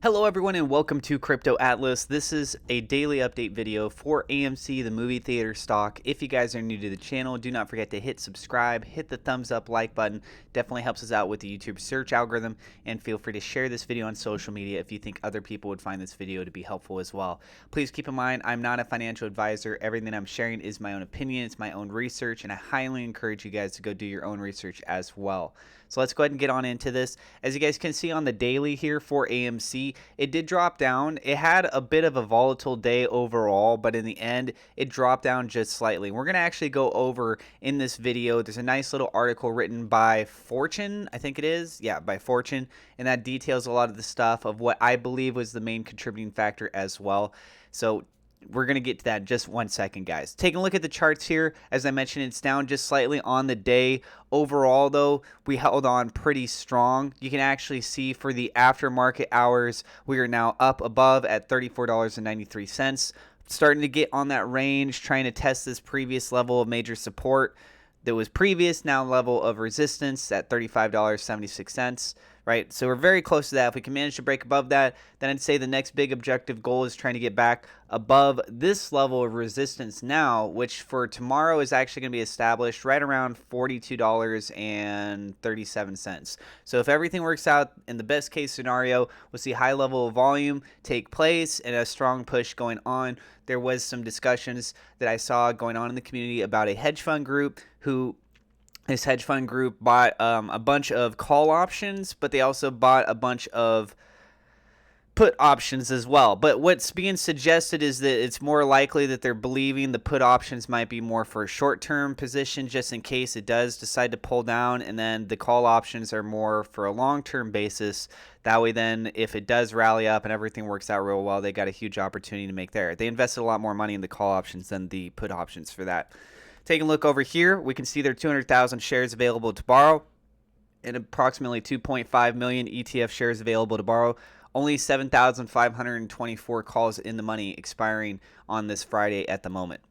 Hello everyone and welcome to Crypto Atlas. This is a daily update video for AMC, the movie theater stock. If you guys are new to the channel, do not forget to hit subscribe, hit the thumbs up, like button. Definitely helps us out with the YouTube search algorithm, and feel free to share this video on social media if you think other people would find this video to be helpful as well. Please keep in mind, I'm not a financial advisor. Everything I'm sharing is my own opinion, it's my own research, and I highly encourage you guys to go do your own research as well. So let's go ahead and get on into this. As you guys can see on the daily here for AMC, it did drop down. It had a bit of a volatile day overall, but in the end, it dropped down just slightly. We're going to actually go over in this video. There's a nice little article written by Fortune, I think it is. Yeah, by Fortune, and that details a lot of the stuff of what I believe was the main contributing factor as well. So we're going to get to that in just 1 second, guys. Taking a look at the charts here, as I mentioned, it's down just slightly on the day. Overall, though, we held on pretty strong. You can actually see for the aftermarket hours, we are now up above at $34.93. Starting to get on that range, trying to test this previous level of major support that was previous, now level of resistance at $35.76. Right, so we're very close to that. If we can manage to break above that, then I'd say the next big objective goal is trying to get back above this level of resistance now, which for tomorrow is actually going to be established right around $42.37. So if everything works out in the best case scenario, we'll see high level of volume take place and a strong push going on. There was some discussions that I saw going on in the community about a hedge fund group who this hedge fund group bought a bunch of call options, but they also bought a bunch of put options as well. But what's being suggested is that it's more likely that they're believing the put options might be more for a short-term position just in case it does decide to pull down, and then the call options are more for a long-term basis. That way then if it does rally up and everything works out real well, they got a huge opportunity to make there. They invested a lot more money in the call options than the put options for that. Taking a look over here, we can see there are 200,000 shares available to borrow and approximately 2.5 million ETF shares available to borrow. Only 7,524 calls in the money expiring on this Friday at the moment.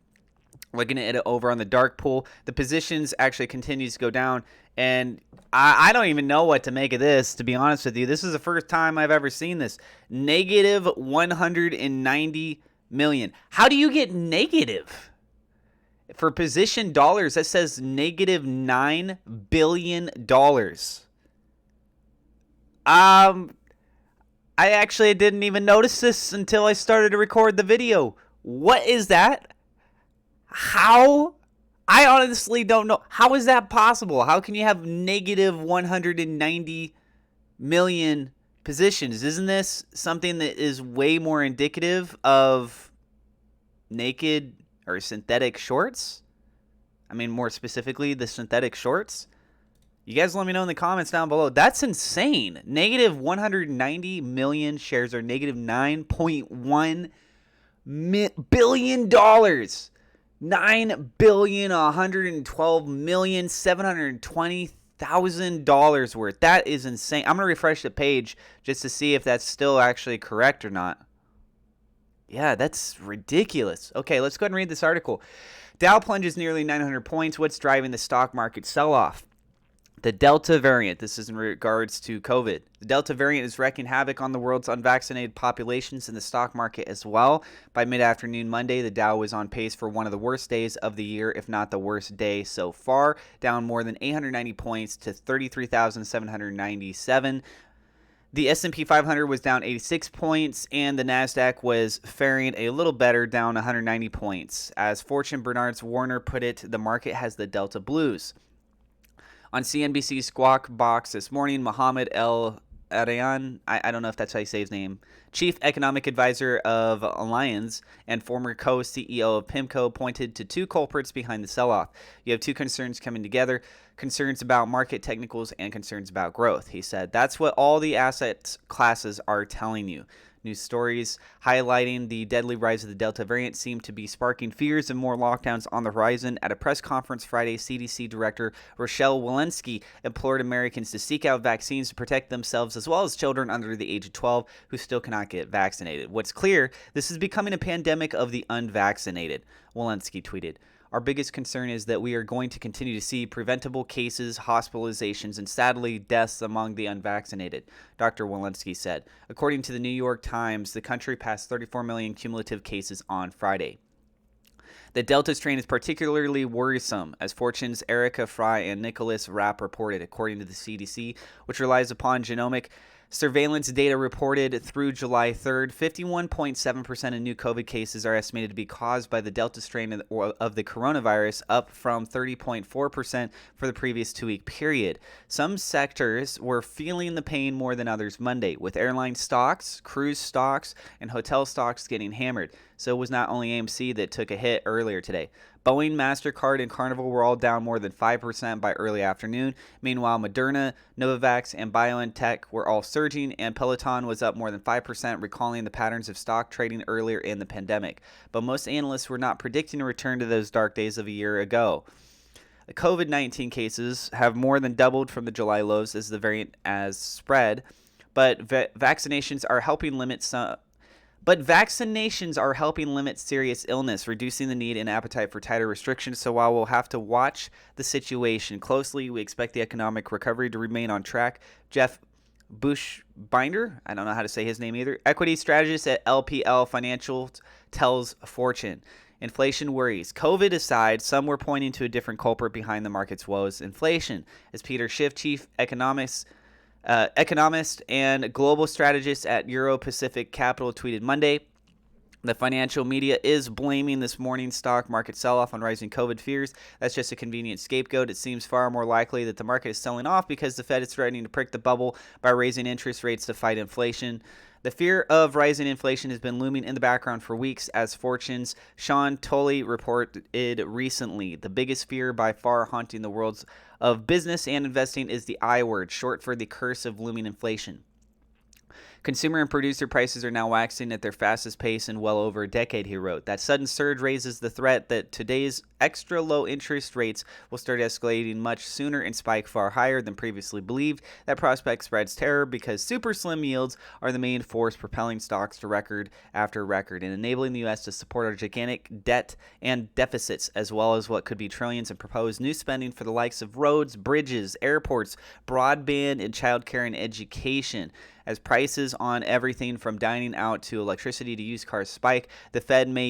Looking at it over on the Darkpool, the positions actually continues to go down, and I don't even know what to make of this, to be honest with you. This is the first time I've ever seen this. Negative 190 million. How do you get negative? For position dollars, that says negative $9 billion. I actually didn't even notice this until I started to record the video. What is that? How? I honestly don't know. How is that possible? How can you have negative 190 million positions? Isn't this something that is way more indicative of naked or synthetic shorts? I mean, more specifically, the synthetic shorts. You guys let me know in the comments down below. That's insane. Negative 190 million shares, or negative $9.1 billion. $9,112,720,000 worth. That is insane. I'm going to refresh the page just to see if that's still actually correct or not. Yeah, that's ridiculous. Okay, let's go ahead and read this article. Dow plunges nearly 900 points. What's driving the stock market sell-off? The Delta variant. This is in regards to COVID. The Delta variant is wreaking havoc on the world's unvaccinated populations and the stock market as well. By mid-afternoon Monday, the Dow was on pace for one of the worst days of the year, if not the worst day so far, down more than 890 points to 33,797. The S&P 500 was down 86 points, and the NASDAQ was faring a little better, down 190 points. As Fortune Bernard's Warner put it, the market has the Delta blues. On CNBC's Squawk Box this morning, Mohammed El-Arian, I don't know if that's how you say his name, chief economic advisor of Allianz and former co-CEO of PIMCO, pointed to two culprits behind the sell-off. You have two concerns coming together: concerns about market technicals and concerns about growth. He said, that's what all the asset classes are telling you. News stories highlighting the deadly rise of the Delta variant seem to be sparking fears of more lockdowns on the horizon. At a press conference Friday, CDC Director Rochelle Walensky implored Americans to seek out vaccines to protect themselves as well as children under the age of 12 who still cannot get vaccinated. What's clear, this is becoming a pandemic of the unvaccinated, Walensky tweeted. Our biggest concern is that we are going to continue to see preventable cases, hospitalizations, and sadly deaths among the unvaccinated, Dr. Walensky said. According to the New York Times, the country passed 34 million cumulative cases on Friday. The Delta strain is particularly worrisome, as Fortune's Erica Fry and Nicholas Rapp reported, according to the CDC, which relies upon genomic surveillance data reported through July 3rd. 51.7% of new COVID cases are estimated to be caused by the Delta strain of the coronavirus, up from 30.4% for the previous 2-week period. Some sectors were feeling the pain more than others Monday, with airline stocks, cruise stocks, and hotel stocks getting hammered. So it was not only AMC that took a hit earlier today. Boeing, MasterCard, and Carnival were all down more than 5% by early afternoon. Meanwhile, Moderna, Novavax, and BioNTech were all surging, and Peloton was up more than 5%, recalling the patterns of stock trading earlier in the pandemic. But most analysts were not predicting a return to those dark days of a year ago. COVID-19 cases have more than doubled from the July lows as the variant has spread, but vaccinations are helping limit serious illness, reducing the need and appetite for tighter restrictions. So while we'll have to watch the situation closely, we expect the economic recovery to remain on track. Jeff Bushbinder, I don't know how to say his name either, equity strategist at LPL Financial, tells Fortune. Inflation worries. COVID aside, some were pointing to a different culprit behind the market's woes: inflation. As Peter Schiff, chief economist and global strategist at Euro Pacific Capital, tweeted Monday, the financial media is blaming this morning's stock market sell-off on rising COVID fears. That's just a convenient scapegoat. It seems far more likely that the market is selling off because the Fed is threatening to prick the bubble by raising interest rates to fight inflation. The fear of rising inflation has been looming in the background for weeks, as Fortune's Sean Tully reported recently. The biggest fear by far haunting the worlds of business and investing is the I word, short for the curse of looming inflation. Consumer and producer prices are now waxing at their fastest pace in well over a decade, he wrote. That sudden surge raises the threat that today's extra low interest rates will start escalating much sooner and spike far higher than previously believed. That prospect spreads terror because super slim yields are the main force propelling stocks to record after record and enabling the U.S. to support our gigantic debt and deficits, as well as what could be trillions in proposed new spending for the likes of roads, bridges, airports, broadband, and childcare and education. As prices on everything from dining out to electricity to used cars spike, the Fed may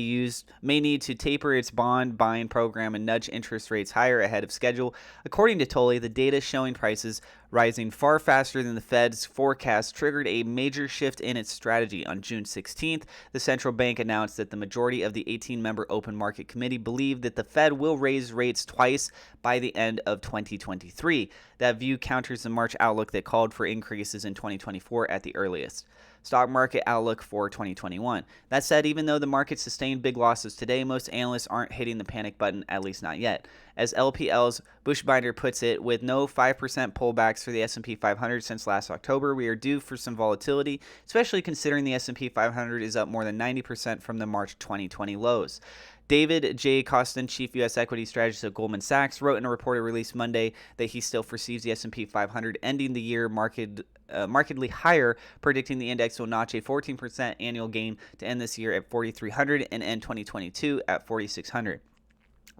need to taper its bond buying program and nudge interest rates higher ahead of schedule. According to Tully, the data showing prices rising far faster than the Fed's forecast triggered a major shift in its strategy. On June 16th, the central bank announced that the majority of the 18-member Open Market Committee believed that the Fed will raise rates twice by the end of 2023. That view counters the March outlook that called for increases in 2024 at the earliest. Stock market outlook for 2021. That said, even though the market sustained big losses today, most analysts aren't hitting the panic button, at least not yet. As LPL's Bushbinder puts it, with no 5% pullbacks for the S&P 500 since last October, we are due for some volatility, especially considering the S&P 500 is up more than 90% from the March 2020 lows. David J. Costin, chief U.S. equity strategist at Goldman Sachs, wrote in a report released Monday that he still foresees the S&P 500 ending the year markedly higher, predicting the index will notch a 14% annual gain to end this year at 4,300 and end 2022 at 4,600.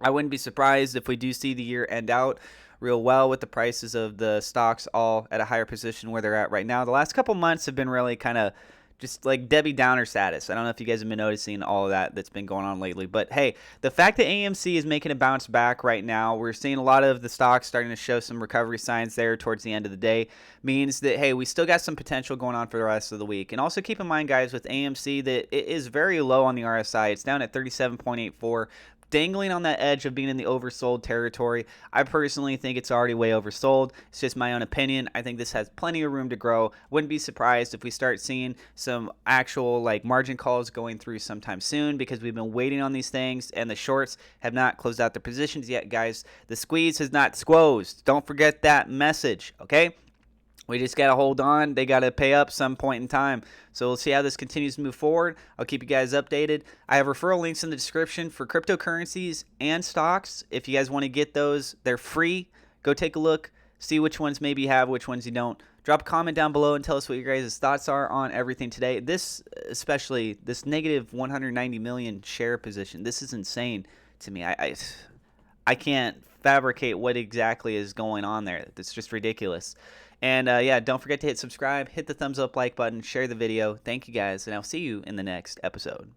I wouldn't be surprised if we do see the year end out real well with the prices of the stocks all at a higher position where they're at right now. The last couple months have been really kind of just like Debbie Downer status. I don't know if you guys have been noticing all of that's been going on lately. But hey, the fact that AMC is making a bounce back right now, we're seeing a lot of the stocks starting to show some recovery signs there towards the end of the day, means that, hey, we still got some potential going on for the rest of the week. And also keep in mind, guys, with AMC that it is very low on the RSI. It's down at 37.84. Dangling on that edge of being in the oversold territory. I personally think it's already way oversold. It's just my own opinion. I think this has plenty of room to grow. Wouldn't be surprised if we start seeing some actual margin calls going through sometime soon, because we've been waiting on these things and the shorts have not closed out their positions yet, guys. The squeeze has not squozed. Don't forget that message, okay? We just got to hold on. They got to pay up some point in time. So we'll see how this continues to move forward. I'll keep you guys updated. I have referral links in the description for cryptocurrencies and stocks. If you guys want to get those, they're free. Go take a look. See which ones maybe you have, which ones you don't. Drop a comment down below and tell us what your guys' thoughts are on everything today. This, especially, this negative 190 million share position, this is insane to me. I can't fabricate what exactly is going on there. It's just ridiculous. And yeah, don't forget to hit subscribe, hit the thumbs up like button, share the video. Thank you guys, and I'll see you in the next episode.